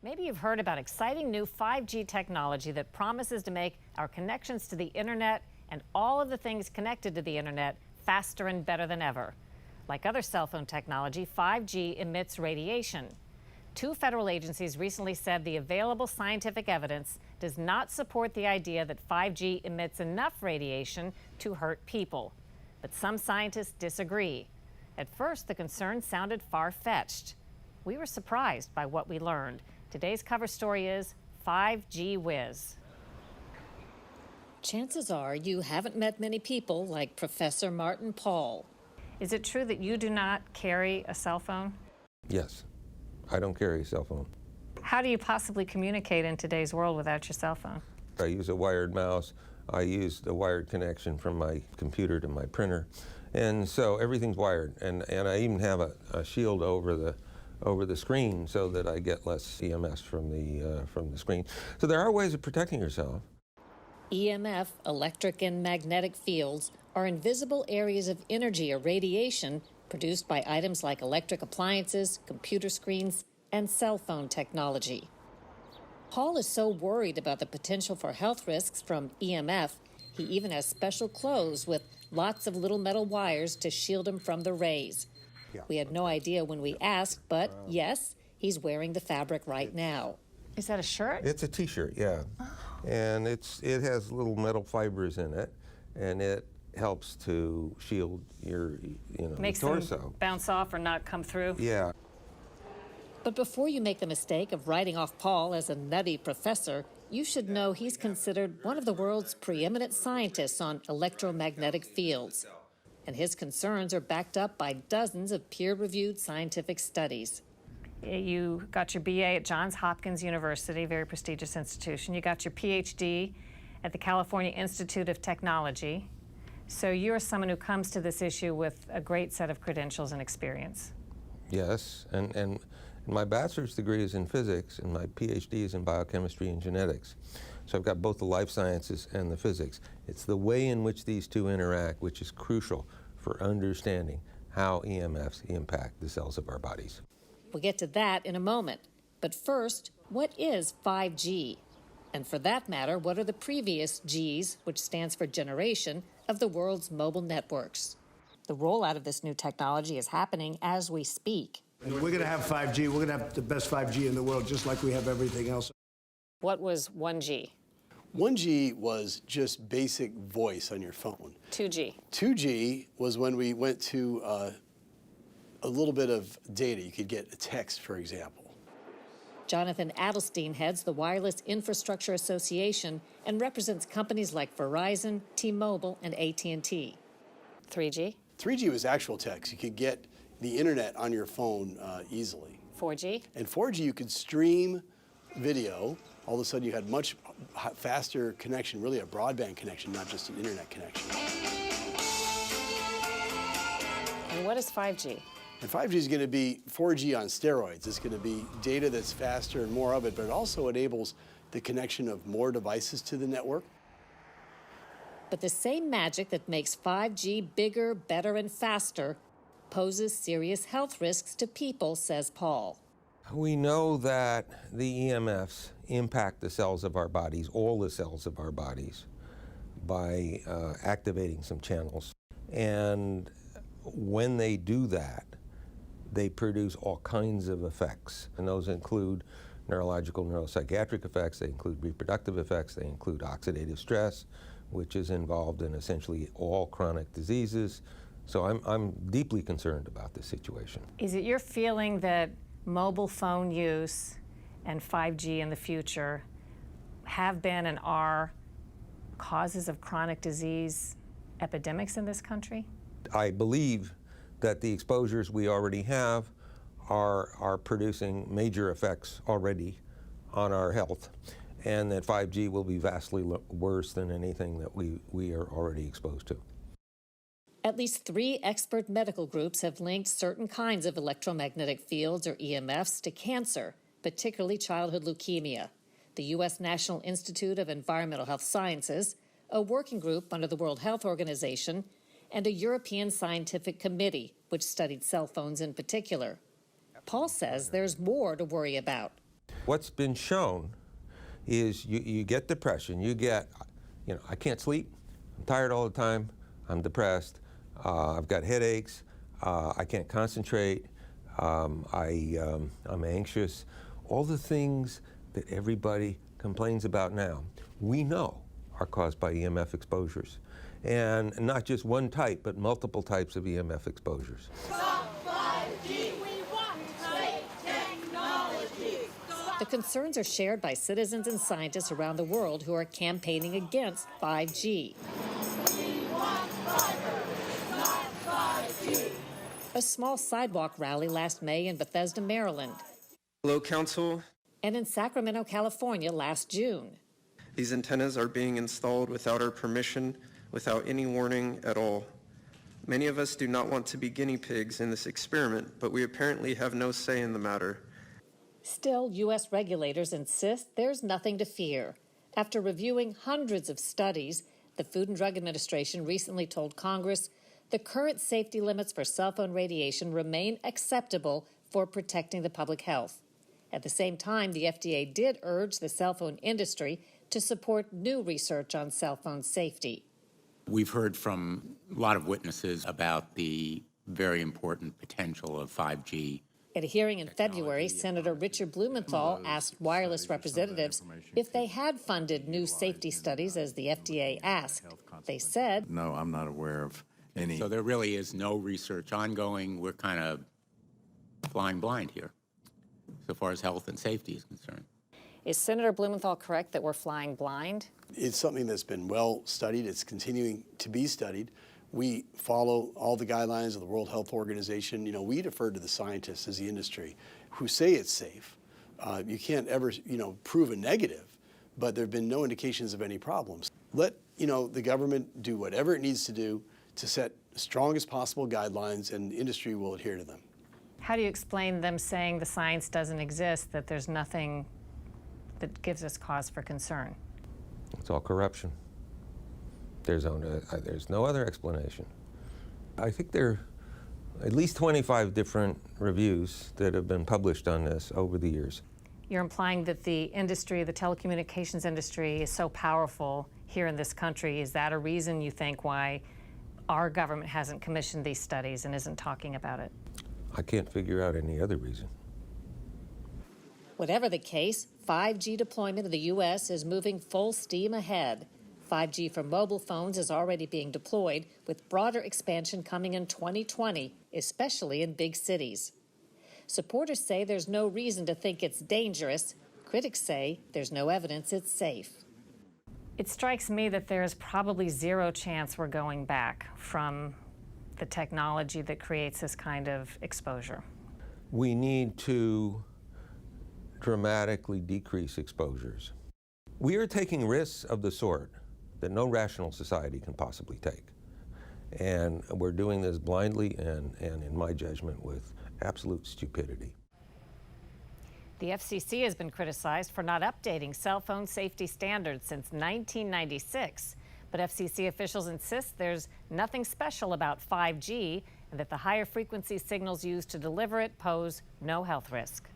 Maybe you've heard about exciting new 5G technology that promises to make our connections to the internet and all of the things connected to the internet faster and better than ever. Like other cell phone technology, 5G emits radiation. Two federal agencies recently said the available scientific evidence does not support the idea that 5G emits enough radiation to hurt people. But some scientists disagree. At first, the concern sounded far-fetched. We were surprised by what we learned. Today's cover story is 5G Whiz. Chances are you haven't met many people like Professor Martin Paul. Is it true that you do not carry a cell phone? Yes, I don't carry a cell phone. How do you possibly communicate in today's world without your cell phone? I use a wired mouse. I use the wired connection from my computer to my printer. And so everything's wired. And I even have a shield over the screen so that I get less EMS from the screen. So there are ways of protecting yourself. EMF, electric and magnetic fields, are invisible areas of energy or radiation produced by items like electric appliances, computer screens, and cell phone technology. Paul is so worried about the potential for health risks from EMF, he even has special clothes with lots of little metal wires to shield him from the rays. Yeah. We had no idea when we asked, but yes, he's wearing the fabric right now. Is that a shirt? It's a t-shirt, yeah. Oh. And it has little metal fibers in it, and it helps to shield your Makes torso. Them bounce off or not come through? Yeah. But before you make the mistake of writing off Paul as a nutty professor, you should know he's considered one of the world's preeminent scientists on electromagnetic fields. And his concerns are backed up by dozens of peer-reviewed scientific studies. You got your BA at Johns Hopkins University, very prestigious institution. You got your PhD at the California Institute of Technology. So you're someone who comes to this issue with a great set of credentials and experience. Yes, and my bachelor's degree is in physics, and my PhD is in biochemistry and genetics. So I've got both the life sciences and the physics. It's the way in which these two interact which is crucial for understanding how EMFs impact the cells of our bodies. We'll get to that in a moment. But first, what is 5G? And for that matter, what are the previous Gs, which stands for generation, of the world's mobile networks? The rollout of this new technology is happening as we speak. And we're going to have 5G. We're going to have the best 5G in the world, just like we have everything else. What was 1G? 1G was just basic voice on your phone. 2G? 2G was when we went to a little bit of data. You could get a text, for example. Jonathan Adelstein heads the Wireless Infrastructure Association and represents companies like Verizon, T-Mobile, and AT&T. 3G? 3G was actual text. You could get the internet on your phone easily. 4G? And 4G, you could stream video. All of a sudden, you had much faster connection, really a broadband connection, not just an internet connection. And what is 5G? And 5G is going to be 4G on steroids. It's going to be data that's faster and more of it, but it also enables the connection of more devices to the network. But the same magic that makes 5G bigger, better, and faster poses serious health risks to people, says Paul. We know that the EMFs impact the cells of our bodies, all the cells of our bodies, by activating some channels. And when they do that, they produce all kinds of effects. And those include neurological, neuropsychiatric effects, they include reproductive effects, they include oxidative stress, which is involved in essentially all chronic diseases. So I'm deeply concerned about this situation. Is it your feeling that mobile phone use and 5G in the future have been and are causes of chronic disease epidemics in this country? I believe that the exposures we already have are producing major effects already on our health, and that 5G will be vastly worse than anything that we are already exposed to. At least 3 expert medical groups have linked certain kinds of electromagnetic fields, or EMFs, to cancer, particularly childhood leukemia. The U.S. National Institute of Environmental Health Sciences, a working group under the World Health Organization, and a European scientific committee, which studied cell phones in particular. Paul says there's more to worry about. What's been shown is you get depression, I can't sleep, I'm tired all the time, I'm depressed, I've got headaches, I can't concentrate, I'm anxious. All the things that everybody complains about now, we know are caused by EMF exposures. And not just one type, but multiple types of EMF exposures. The concerns are shared by citizens and scientists around the world who are campaigning against 5G. A small sidewalk rally last May in Bethesda, Maryland. Hello, Council. And in Sacramento, California last June. These antennas are being installed without our permission, without any warning at all. Many of us do not want to be guinea pigs in this experiment, but we apparently have no say in the matter. Still, U.S. regulators insist there's nothing to fear. After reviewing hundreds of studies, the Food and Drug Administration recently told Congress the current safety limits for cell phone radiation remain acceptable for protecting the public health. At the same time, the FDA did urge the cell phone industry to support new research on cell phone safety. We've heard from a lot of witnesses about the very important potential of 5G. At a hearing in February, Senator Richard Blumenthal asked wireless representatives if they had funded new safety studies as the FDA asked. They said, "No, I'm not aware of any." So there really is no research ongoing. We're kind of flying blind here, so far as health and safety is concerned. Is Senator Blumenthal correct that we're flying blind? It's something that's been well studied. It's continuing to be studied. We follow all the guidelines of the World Health Organization. We defer to the scientists as the industry who say it's safe. You can't ever, prove a negative, but there have been no indications of any problems. Let, the government do whatever it needs to do to set the strongest possible guidelines, and the industry will adhere to them. How do you explain them saying the science doesn't exist, that there's nothing that gives us cause for concern? It's all corruption. There's no other explanation. I think there are at least 25 different reviews that have been published on this over the years. You're implying that the industry, the telecommunications industry, is so powerful here in this country. Is that a reason you think why our government hasn't commissioned these studies and isn't talking about it? I can't figure out any other reason. Whatever the case, 5G deployment in the U.S. is moving full steam ahead. 5G for mobile phones is already being deployed, with broader expansion coming in 2020, especially in big cities. Supporters say there's no reason to think it's dangerous. Critics say there's no evidence it's safe. It strikes me that there is probably zero chance we're going back from the technology that creates this kind of exposure. We need to dramatically decrease exposures. We are taking risks of the sort that no rational society can possibly take. And we're doing this blindly and in my judgment, with absolute stupidity. The FCC has been criticized for not updating cell phone safety standards since 1996. But FCC officials insist there's nothing special about 5G and that the higher frequency signals used to deliver it pose no health risk.